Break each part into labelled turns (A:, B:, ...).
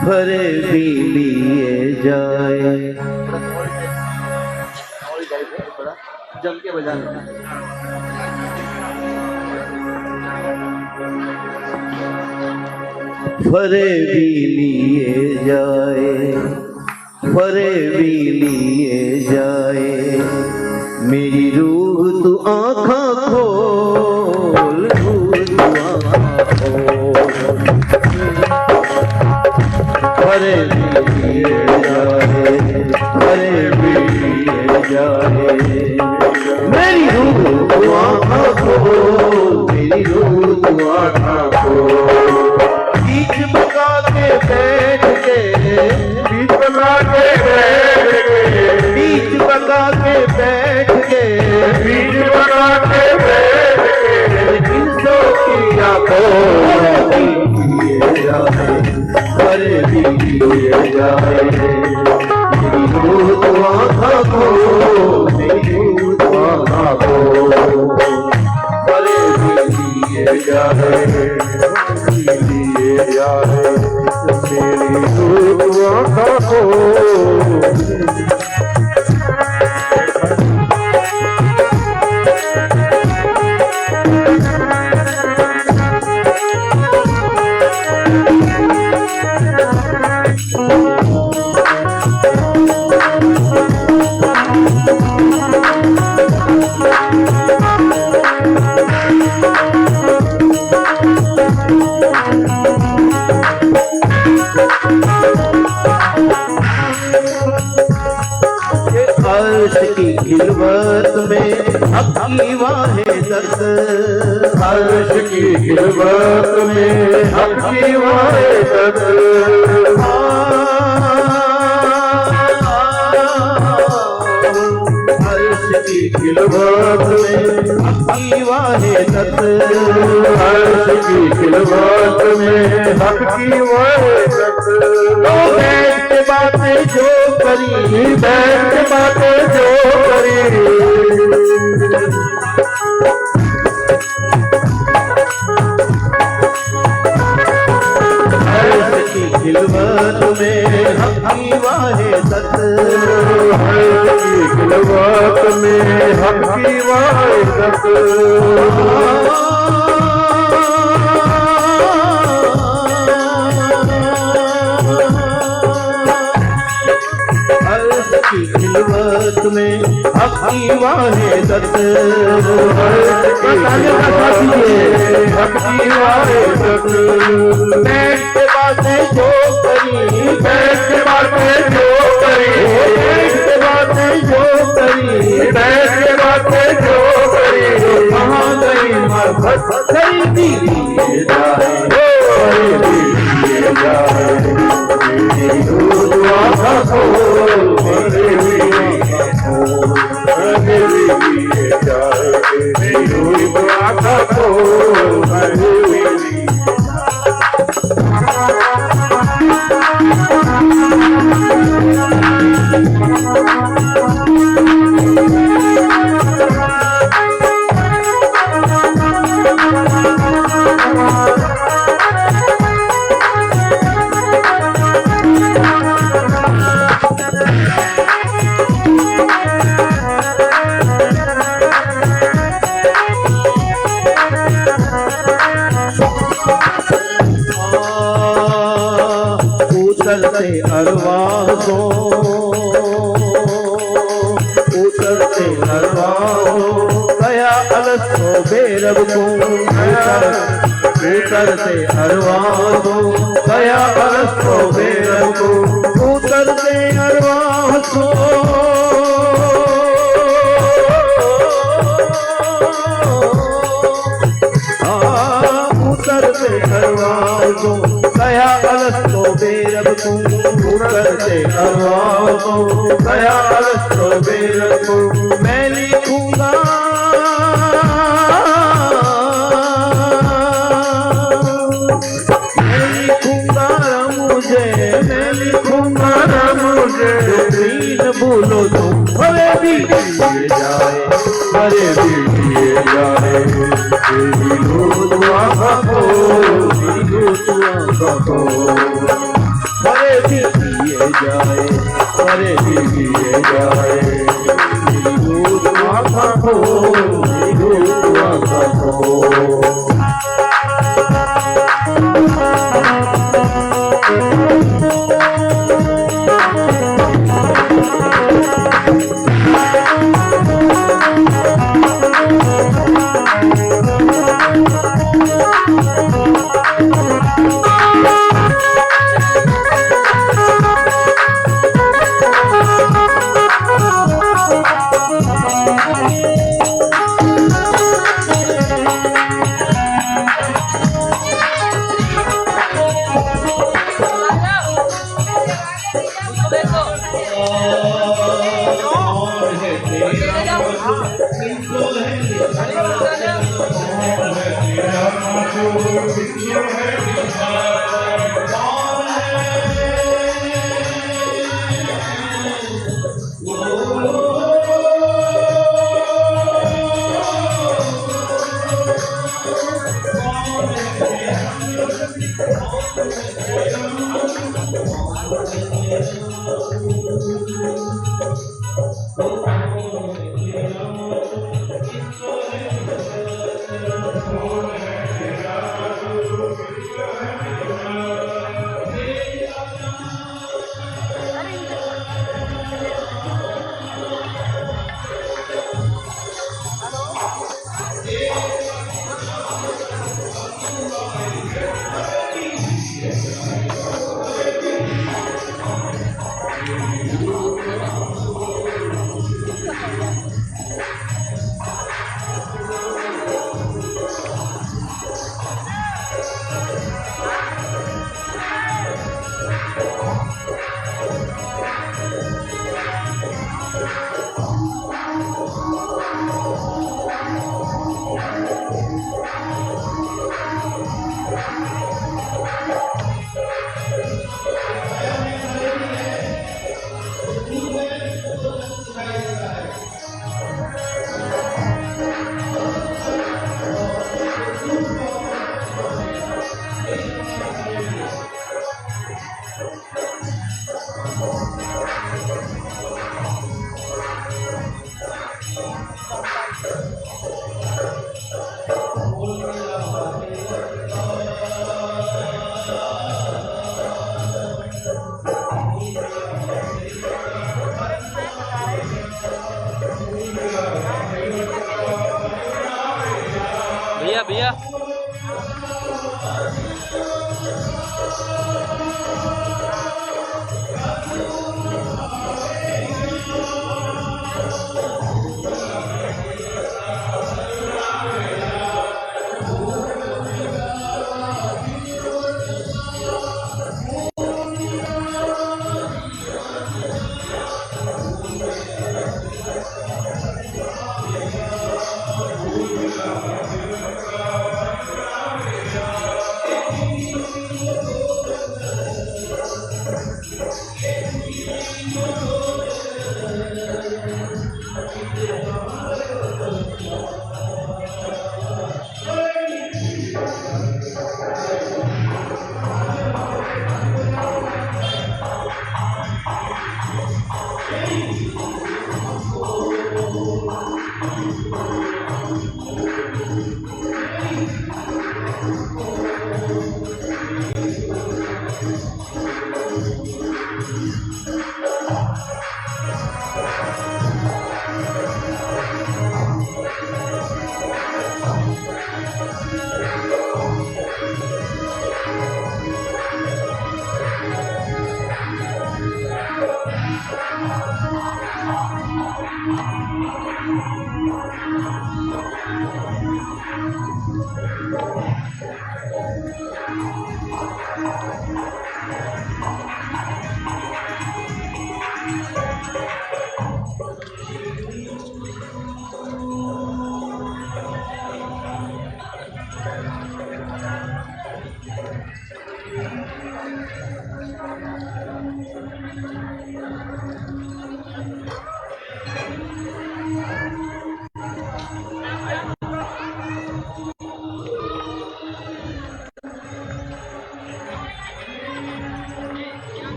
A: फरे भी लिए जाए।
B: जम के बजाना।
A: फरे भी लिए जाए, फरे भी लिए जाए, मेरी रूह तू आँखा खोल, रूह तू आँखा खोल। फरे भी लिए जाए, फरे भी लिए जाए, मेरी रूह तू आँखा खोल, मेरी रूह तू आँखा खोल। बीच बगा के बैठ के, बीच बगा के बैठ के, बीच बगा के बैठ के, बीच बगा के बैठ के, इंसों की आंखों लिए जाए, फरे भी लिए जाए, मेरी रूह तू आँखा खोल, मेरी रूह तू आँखा खोल। फरे भी लिए जाए, लिए जाए, मेरी रूह तू आँखा खोल। अर्श की खिलवत में हक़ी वाहे दर्द, अर्श की खिलवत में हक़ी वाहे दर्द, अर्श की खिलवत में हक़ी वाहे दर्द, अर्श की खिलवत में हक़ी वाहे दर्द। तो बैठ के बातें जो करी, बैठ के बातें जो करी, अर्श की खिलवत में हक़ी वाहे दर्द, अर्श की खिलवत में हक़ी वाहे दर्द। की खिलवत में हक़ी वाहे दर्द, हक़ी वाहे दर्द। बैठ के बातें जो करी, बैठ के बातें जो करी, बैठ के बातें जो करी, बैठ के बातें जो करी, कहाँ गई मरहत खरीदी लिए जाए, खरीदी लिए जाए, मेरी रूह तू आँखा खोल, मेरी लिए जाए, मेरी रूह तू आँखा खोल, उतरते अरवाहों, उतरते अरवाहों, गया अलसो बेरब को, उतरते अरवाहों, गया अलसो बेरब को, उतरते अरवाहों, उतरते अरवाहों, गया अलसो बेरब को, उतरते अरवाहों, गया अलसो बेरब को। मैं लिखूंगा, मैं लिखूंगा मुझे, मैं लिखूंगा मुझे, न भूलो तुम, फरे भी लिए जाए, फरे भी लिए जाए, मेरी रूह तू आँखा खोल, मेरी रूह तू आँखा खोल। जाए, अरे दिए जाए। दूध माथा को, दूध माथा को।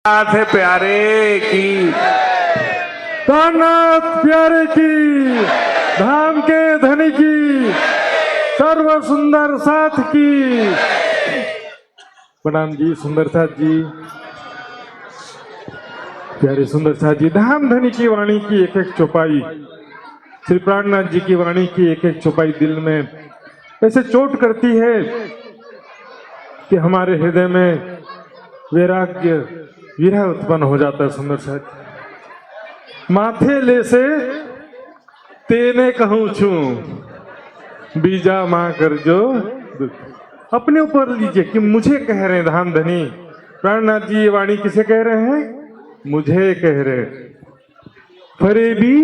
A: नाथ प्यारे की,
C: कान्नाथ प्यारे की, धाम के धनी की, सर्व सुंदर साथ की। प्रणाम जी सुंदर साथ जी, प्यारे सुंदर साथ जी। धाम धनी की वाणी की एक एक चौपाई, श्री प्राणनाथ जी की वाणी की एक एक चौपाई दिल में ऐसे चोट करती है कि हमारे हृदय में वैराग्य विरह उत्पन्न हो जाता है। सुंदर साथ माथे ले से तेने कहूं छू, बीजा मां कर जो अपने ऊपर लीजिए कि मुझे कह रहे हैं धाम धनी। प्राणनाथ जी ये वाणी किसे कह रहे हैं? मुझे कह रहे। फरेबी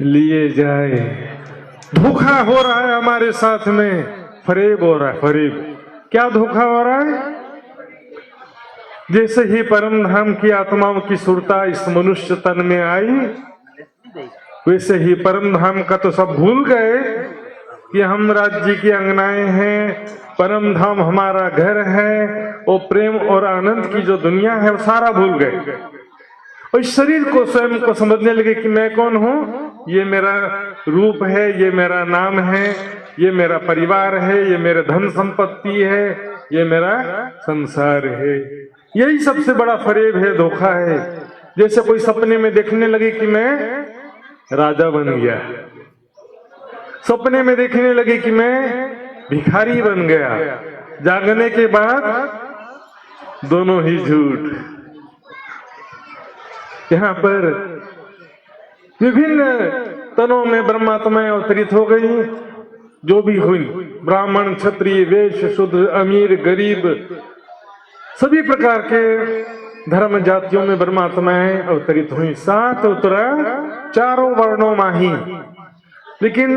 C: लिए जाए, धोखा हो रहा है हमारे साथ में, फरेब हो रहा है। फरेब क्या धोखा हो रहा है? जैसे ही परम धाम की आत्माओं की सुरता इस मनुष्य तन में आई, वैसे ही परम धाम का तो सब भूल गए कि हम राज्य की अंगनाएं हैं, परम धाम हमारा घर है। वो प्रेम और आनंद की जो दुनिया है वो सारा भूल गए और इस शरीर को स्वयं को समझने लगे कि मैं कौन हूँ, ये मेरा रूप है, ये मेरा नाम है, ये मेरा परिवार है, ये मेरा धन संपत्ति है, ये मेरा संसार है। यही सबसे बड़ा फरेब है, धोखा है। जैसे कोई सपने में देखने लगे कि मैं राजा बन गया, सपने में देखने लगे कि मैं भिखारी बन गया, जागने के बाद दोनों ही झूठ। यहाँ पर विभिन्न तनों में ब्रह्मात्माएं अवतरित हो गई, जो भी हुई, ब्राह्मण, क्षत्रिय, वैश्य, शूद्र, अमीर, गरीब, सभी प्रकार के धर्म जातियों में ब्रह्मात्माएं अवतरित हुई। सात उतरा चारों वर्णों माही। लेकिन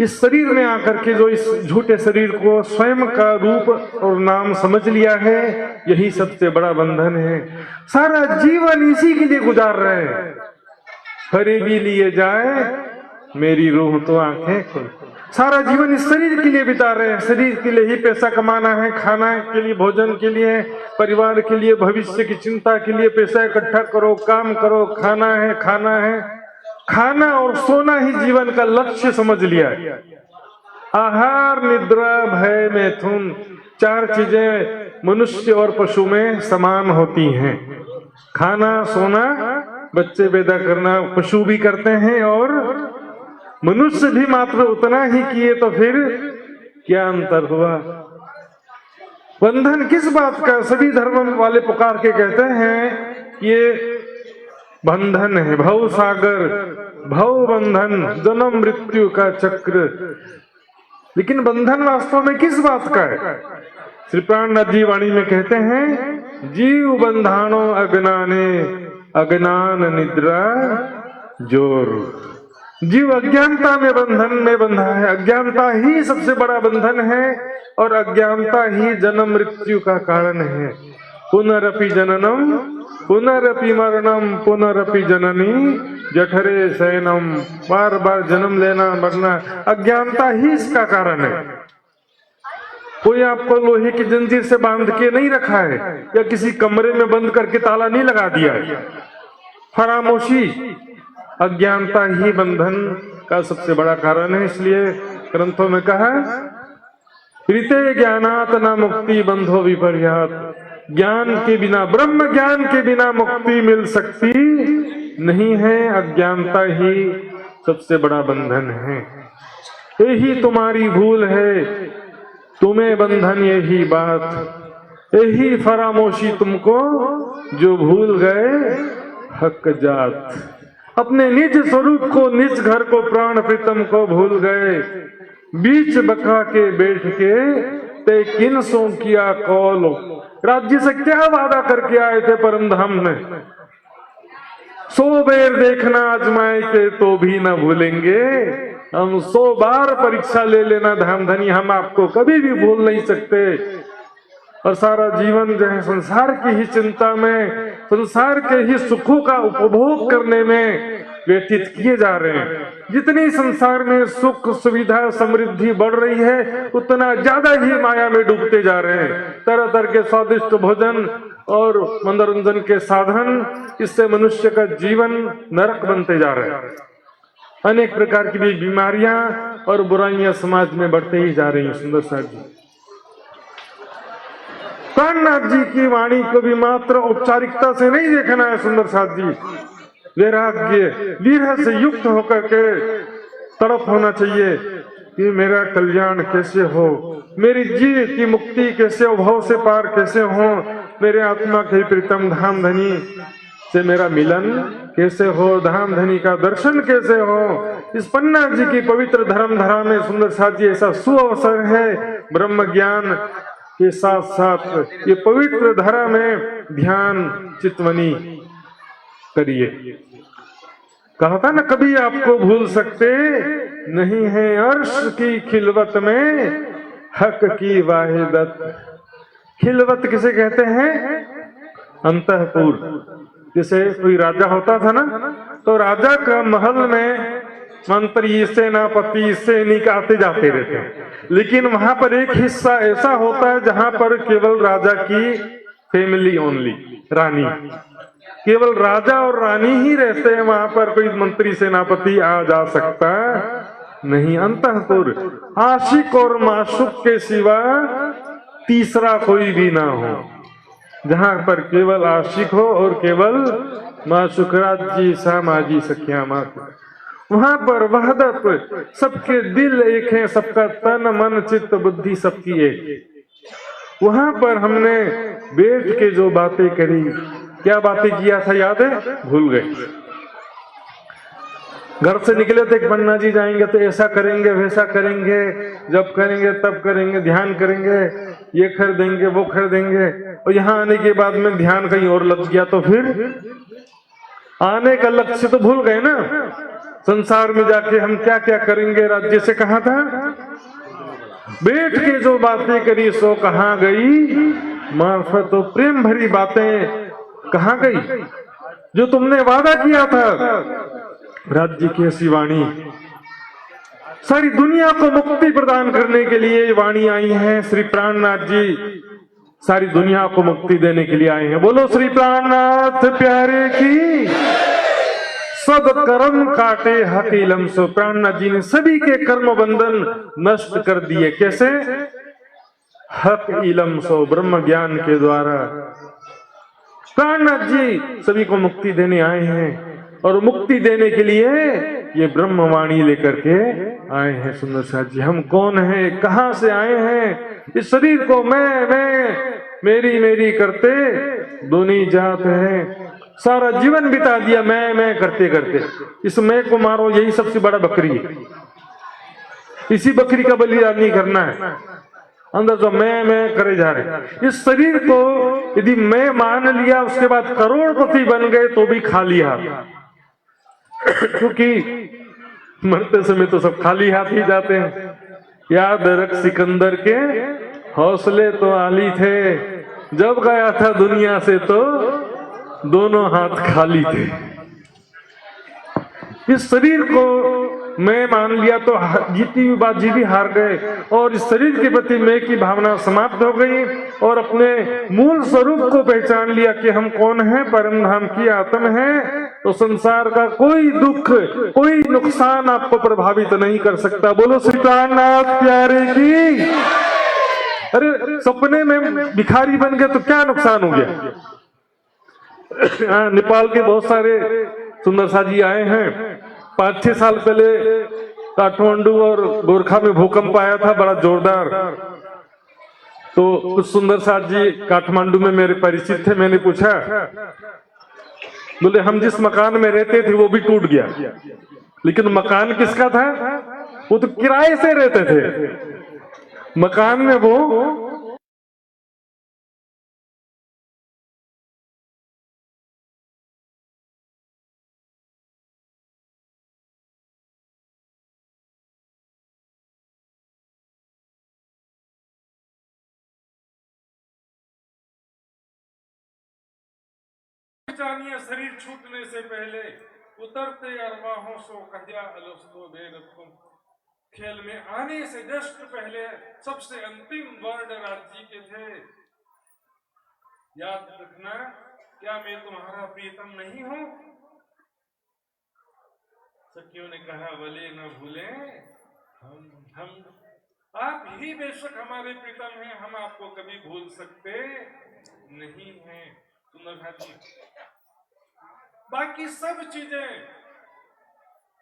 C: इस शरीर में आकर के जो इस झूठे शरीर को स्वयं का रूप और नाम समझ लिया है, यही सबसे बड़ा बंधन है। सारा जीवन इसी के लिए गुजार रहे हैं। फरेबी लिए जाए मेरी रूह तो आंखें खोल। सारा जीवन इस शरीर के लिए बिता रहे हैं, शरीर के लिए ही पैसा कमाना है, खाना के लिए, भोजन के लिए, परिवार के लिए, भविष्य की चिंता के लिए पैसा इकट्ठा करो, काम करो, खाना है, खाना है, खाना और सोना ही जीवन का लक्ष्य समझ लिया है। आहार, निद्रा, भय, मैथुन, चार चीजें मनुष्य और पशु में समान होती हैं। खाना, सोना, बच्चे पैदा करना पशु भी करते हैं और मनुष्य भी मात्र उतना ही किए, तो फिर क्या अंतर हुआ? बंधन किस बात का? सभी धर्म वाले पुकार के कहते हैं ये बंधन है, भव सागर, भव बंधन, जन्म मृत्यु का चक्र। लेकिन बंधन वास्तव में किस बात का है? श्री प्राणनाथ जी वाणी में कहते हैं, जीव बंधानो अज्ञाने, अज्ञान निद्रा जोर। जीव अज्ञानता में बंधन में बंधा है। अज्ञानता ही सबसे बड़ा बंधन है और अज्ञानता ही जन्म मृत्यु का कारण है। पुनरपि जननम, पुनरपि मरणम, पुनरपि जननी जठरे शयनम। बार बार जन्म लेना, मरना, अज्ञानता ही इसका कारण है। कोई आपको लोहे की जंजीर से बांध के नहीं रखा है या किसी कमरे में बंद करके ताला नहीं लगा दिया है। फरामोशी, अज्ञानता ही बंधन का सबसे बड़ा कारण है। इसलिए ग्रंथों में कहा, ऋते ज्ञानात न मुक्ति बंधो विपर्यात। ज्ञान के बिना, ब्रह्म ज्ञान के बिना मुक्ति मिल सकती नहीं है। अज्ञानता ही सबसे बड़ा बंधन है। यही तुम्हारी भूल है, तुम्हें बंधन यही बात, यही फरामोशी तुमको जो भूल गए हक जात। अपने निज स्वरूप को, निज घर को, प्राण प्रीतम को भूल गए। बीच बका के बैठ के ते किन सो किया कौल। राज्य से क्या वादा करके आए थे परम धाम में? 100 बेर देखना आजमाए के तो भी न भूलेंगे। हम 100 बार परीक्षा ले लेना धाम धनी, हम आपको कभी भी भूल नहीं सकते। और सारा जीवन जो है संसार की ही चिंता में, संसार के ही सुखों का उपभोग करने में व्यतीत किए जा रहे हैं। जितनी संसार में सुख सुविधा समृद्धि बढ़ रही है, उतना ज्यादा ही माया में डूबते जा रहे हैं। तरह तरह के स्वादिष्ट भोजन और मनोरंजन के साधन, इससे मनुष्य का जीवन नरक बनते जा रहे हैं। अनेक प्रकार की भी बीमारियां और बुराइयां समाज में बढ़ते ही जा रही हैं। सुंदर साथ जी, प्राणनाथ जी की वाणी को भी मात्र औपचारिकता से नहीं देखना है। सुंदर साथ जी, वैराग्य विरह से युक्त होकर के तड़प होना चाहिए कि मेरा कल्याण कैसे हो, मेरी जीव की मुक्ति कैसे हो, भव से पार कैसे हो, मेरे आत्मा के प्रीतम धाम धनी से मेरा मिलन कैसे हो, धाम धनी का दर्शन कैसे हो। इस पन्ना जी की पवित्र धर्म धरा में सुंदर साथ जी ऐसा सुअवसर है। ब्रह्म ज्ञान के साथ साथ ये पवित्र धरा में ध्यान चितवनी करिए। कहा था ना, कभी आपको भूल सकते नहीं है अर्श की खिलवत में हक की वाहिदत। खिलवत किसे कहते हैं? अंतःपुर। जैसे कोई राजा होता था ना, तो राजा का महल में मंत्री सेनापति सैनिक आते जाते रहते, लेकिन वहां पर एक हिस्सा ऐसा होता है जहां पर केवल राजा की फैमिली ओनली, रानी, केवल राजा और रानी ही रहते हैं। वहां पर कोई मंत्री सेनापति आ जा सकता नहीं। अंतःपुर, आशिक और माशूक के सिवा तीसरा कोई भी ना हो, जहां पर केवल आशिक हो और केवल माशूक, राजी सामाजी सखिया मात्र। वहां पर वहदत, सबके दिल एक हैं, सबका तन मन चित्त बुद्धि सबकी एक। वहां पर हमने बैठ के जो बातें करी, क्या बातें किया था याद है? भूल गए। घर से निकले थे कि पन्ना जी जाएंगे तो ऐसा करेंगे वैसा करेंगे, जब करेंगे तब करेंगे, ध्यान करेंगे, ये खरीदेंगे वो खरीदेंगे, और यहाँ आने के बाद में ध्यान कहीं और लग गया तो फिर आने का लक्ष्य तो भूल गए ना। संसार में जाके हम क्या क्या करेंगे, राज्य से कहा था, बैठ के जो बातें करी सो कहाँ गई मार्फत। तो प्रेम भरी बातें कहाँ गई जो तुमने वादा किया था। राज्य की ऐसी वाणी सारी दुनिया को मुक्ति प्रदान करने के लिए वाणी आई है। श्री प्राणनाथ जी सारी दुनिया को मुक्ति देने के लिए आए हैं। बोलो श्री प्राणनाथ प्यारे की। सब कर्म काटे हक इलम सो। प्राणनाथ जी ने सभी के कर्म बंधन नष्ट कर दिए। कैसे? हक इलम सो, ब्रह्म ज्ञान के द्वारा। प्राणनाथ जी सभी को मुक्ति देने आए हैं, और मुक्ति देने के लिए ये ब्रह्मवाणी लेकर के आए हैं। सुंदर साथ जी, हम कौन हैं, कहां से आए हैं? इस शरीर को मैं मेरी मेरी करते दोनों जात है। सारा जीवन बिता दिया मैं करते करते। इस मैं को मारो, यही सबसे बड़ा बकरी है। इसी बकरी का बलिदान नहीं करना है। अंदर जो मैं करे जा रहे। इस शरीर को यदि मैं मान लिया, उसके बाद करोड़पति बन गए तो भी खाली हाथ, क्योंकि मरते समय तो सब खाली हाथ ही जाते हैं। याद रख सिकंदर के हौसले तो आली थे, जब गया था दुनिया से तो दोनों हाथ खाली थे। इस शरीर को मैं मान लिया तो जीती हुई बाजी भी हार गए, और इस शरीर के प्रति मैं की भावना समाप्त हो गई, और अपने मूल स्वरूप को पहचान लिया कि हम कौन है, परम धाम की आत्म है। तो संसार का कोई दुख कोई नुकसान आपको प्रभावित नहीं कर सकता। बोलो श्री प्राणनाथ प्यारे की। अरे सपने में भिखारी बन गए तो क्या नुकसान हो गया? नेपाल के बहुत सारे सुंदर साथ जी आए हैं। 5-6 साल पहले काठमांडू और गोरखा में भूकंप आया था, बड़ा जोरदार। तो कुछ सुंदर साथ जी काठमांडू में मेरे परिचित थे। मैंने पूछा, बोले हम जिस मकान में रहते थे वो भी टूट गया, लेकिन मकान किसका था? वो तो किराए से रहते थे। मकान में वो जानिए, शरीर छूटने से पहले उतरते अरवाहों सो कहिया अलस्तो बेर तुम। खेल में आने से जस्ट पहले सबसे अंतिम वर्ड राज्य के थे। याद रखना, क्या मैं तुम्हारा प्रीतम नहीं हूं? सखियों ने कहा भले न भूले हम आप ही बेशक हमारे प्रीतम हैं, हम आपको कभी भूल सकते नहीं हैं। सुंदरसा जी, बाकी सब चीजें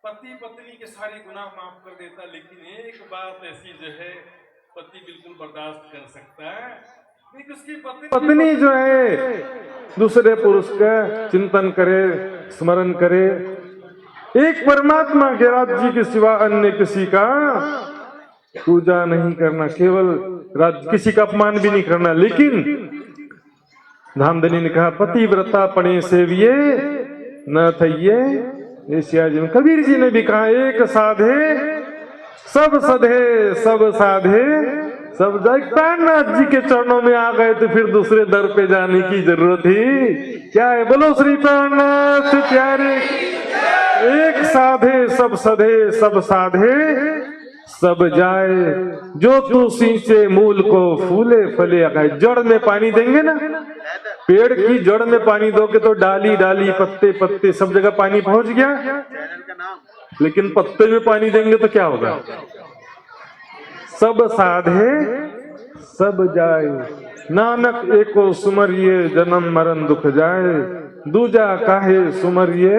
C: पति पत्नी के सारे गुनाह माफ कर देता, लेकिन एक बात ऐसी जो है पति बिल्कुल बर्दाश्त कर सकता है, लेकिन उसकी पत्नी जो है दूसरे पुरुष का चिंतन करे, स्मरण करे, एक परमात्मा के राज्य के सिवा अन्य किसी का पूजा नहीं करना, केवल राज्य, किसी का अपमान भी नहीं करना। लेकिन धामधनी ने कहा पतिव्रता पणे सेविये न थइये एशिया जी। कबीर जी ने भी कहा एक साधे सब सधे, सब साधे सब जाए। प्राणनाथ जी के चरणों में आ गए तो फिर दूसरे दर पे जाने की जरूरत ही क्या है? बोलो श्री प्राणनाथ प्यारे। एक साधे सब सधे, सब साधे सब जाए, जो तू सींचे मूल को फूले फले आए। जड़ में पानी देंगे ना, पेड़ की जड़ में पानी दोगे तो डाली डाली, पत्ते पत्ते, सब जगह पानी पहुंच गया। लेकिन पत्ते में पानी देंगे तो क्या होगा? सब साधे सब जाए, नानक एको सुमरिये जन्म मरण दुख जाए। दूजा काहे सुमरिये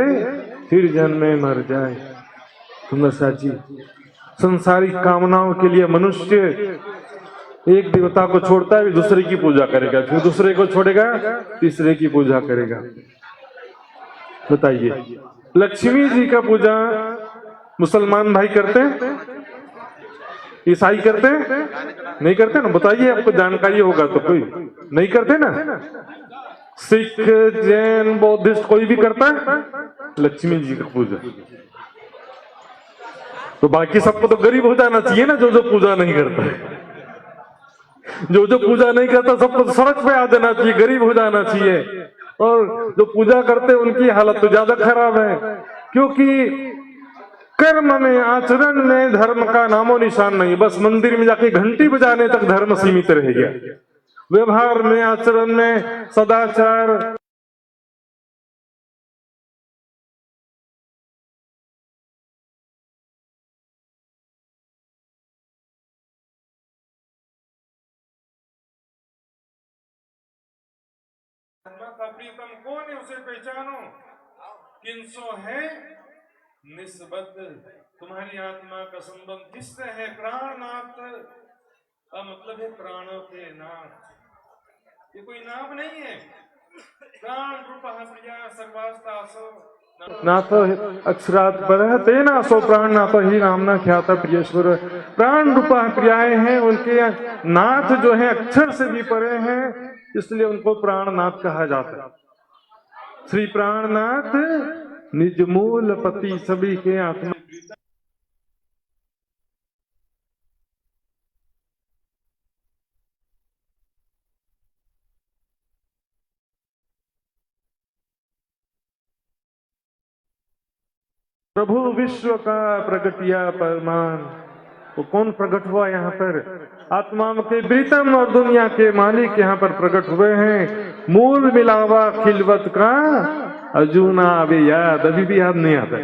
C: फिर जन्मे मर जाए। सुंदरसा जी, संसारिक कामनाओं के लिए मनुष्य एक देवता को छोड़ता है, दूसरे की पूजा करेगा, फिर दूसरे को छोड़ेगा, तीसरे की पूजा करेगा। बताइए, लक्ष्मी जी का पूजा मुसलमान भाई करते हैं, ईसाई करते हैं? नहीं करते ना? बताइए, आपको जानकारी होगा तो। कोई नहीं करते ना? सिख, जैन, बौद्धिस्ट कोई भी करता है लक्ष्मी जी का पूजा? तो बाकी सबको तो गरीब हो जाना चाहिए ना, जो जो पूजा नहीं करता है। जो जो पूजा नहीं करता सबको तो सड़क पे आ जाना चाहिए, गरीब हो जाना चाहिए। और जो पूजा करते उनकी हालत तो ज्यादा खराब है, क्योंकि कर्म में, आचरण में धर्म का नामो निशान नहीं। बस मंदिर में जाके घंटी बजाने तक धर्म सीमित रह गया। व्यवहार में, आचरण में, सदाचार, का प्रीतम कौन है उसे पहचानो, किनसो है निस्बत। तुम्हारी आत्मा का संबंध किससे है? प्राणनाथ का मतलब है प्राणों के नाथ। ये कोई नाम नहीं है। प्राण रूप प्रिया सर्वास्तासो नाथ अक्षरात् परः तेना सो प्राणनाथ ही नामना ख्याता प्रियेश्वर। प्राण रूपा प्रियाएं हैं, उनके नाथ जो है अक्षर से भी परे हैं, इसलिए उनको प्राणनाथ कहा जाता है। श्री प्राणनाथ निज मूल पति सभी के आत्मा। प्रभु विश्व का प्रगटिया परमान। वो कौन प्रकट हुआ यहाँ पर? आत्माओं के प्रीतम और दुनिया के मालिक यहाँ पर प्रकट हुए हैं। मूल मिलावा खिलवत का अजूना अभी याद, अभी भी याद नहीं आता।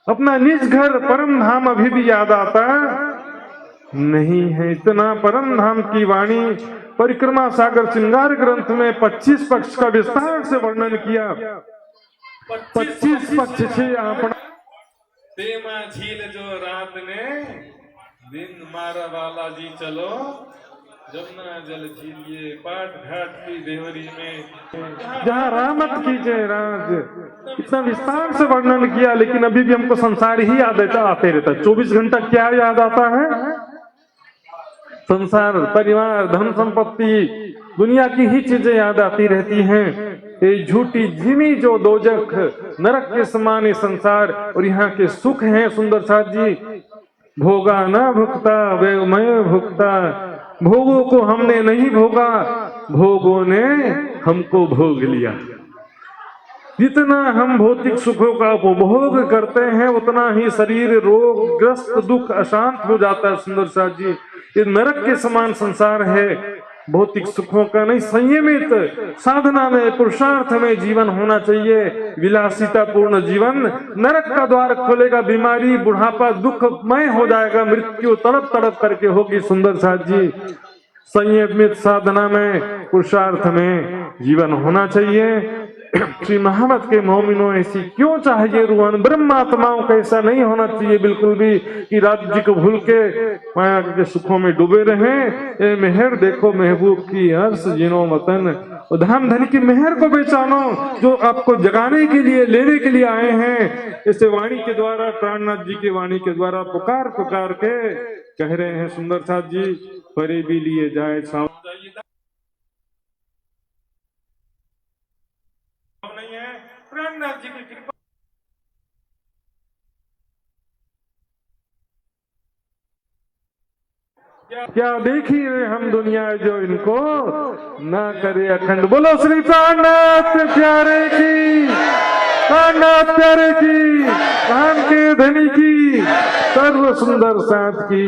C: अपना निज घर परम धाम अभी भी याद आता नहीं है। इतना परम धाम की वाणी परिक्रमा सागर श्रृंगार ग्रंथ में 25 पक्ष का विस्तार से वर्णन किया। 25 पक्ष से अपना तेमा झील जो रात ने दिन मारा वाला जी चलो, जमुना जल झीलिए पाट घाट की देवरी में जहाँ रामत की जय राज। इतना विस्तार से वर्णन किया, लेकिन अभी भी हमको संसार ही याद आते रहता है। 24 घंटा क्या याद आता है? संसार, परिवार, धन संपत्ति, दुनिया की ही चीजें याद आती रहती हैं। ये झूठी झिमी जो दोजख नरक के समान संसार, और यहाँ के सुख हैं सुंदर साथ जी। भोगा न भुगता वे मैं भुगता, भोगों को हमने नहीं भोगा, भोगों ने हमको भोग लिया। जितना हम भौतिक सुखों का उपभोग करते हैं उतना ही शरीर रोगग्रस्त दुख अशांत हो जाता है। सुंदर साथ जी, ये नरक के समान संसार है, भौतिक सुखों का नहीं। संयमित साधना में पुरुषार्थ में जीवन होना चाहिए। विलासिता पूर्ण जीवन नरक का द्वार खोलेगा, बीमारी बुढ़ापा दुखमय हो जाएगा, मृत्यु तड़प तड़प करके होगी। सुंदर साथ जी, संयमित साधना में पुरुषार्थ में जीवन होना चाहिए। श्री महामत के मोमिनों ऐसी क्यों चाहिए रूहान? ब्रह्मात्माओं का ऐसा नहीं होना चाहिए बिल्कुल भी कि राज्य को भूल के माया के सुखों में डूबे रहें। ए मेहर देखो महबूब की हर्ष जिनो वतन, धाम धन की मेहर को पहचानो जो आपको जगाने के लिए लेने के लिए आए हैं। इसे वाणी के द्वारा, प्राणनाथ जी की वाणी के द्वारा पुकार पुकार के कह रहे हैं। सुंदर साथ जी, परे भी लिए जाए नहीं है, प्राणनाथ जी की कृपा। क्या देखी रे हम दुनिया जो इनको ना करे अखंड। बोलो श्री प्राणनाथ प्यारे की, प्राणनाथ प्यारे की, धाम के धनी की, सर्व सुंदर साथ की।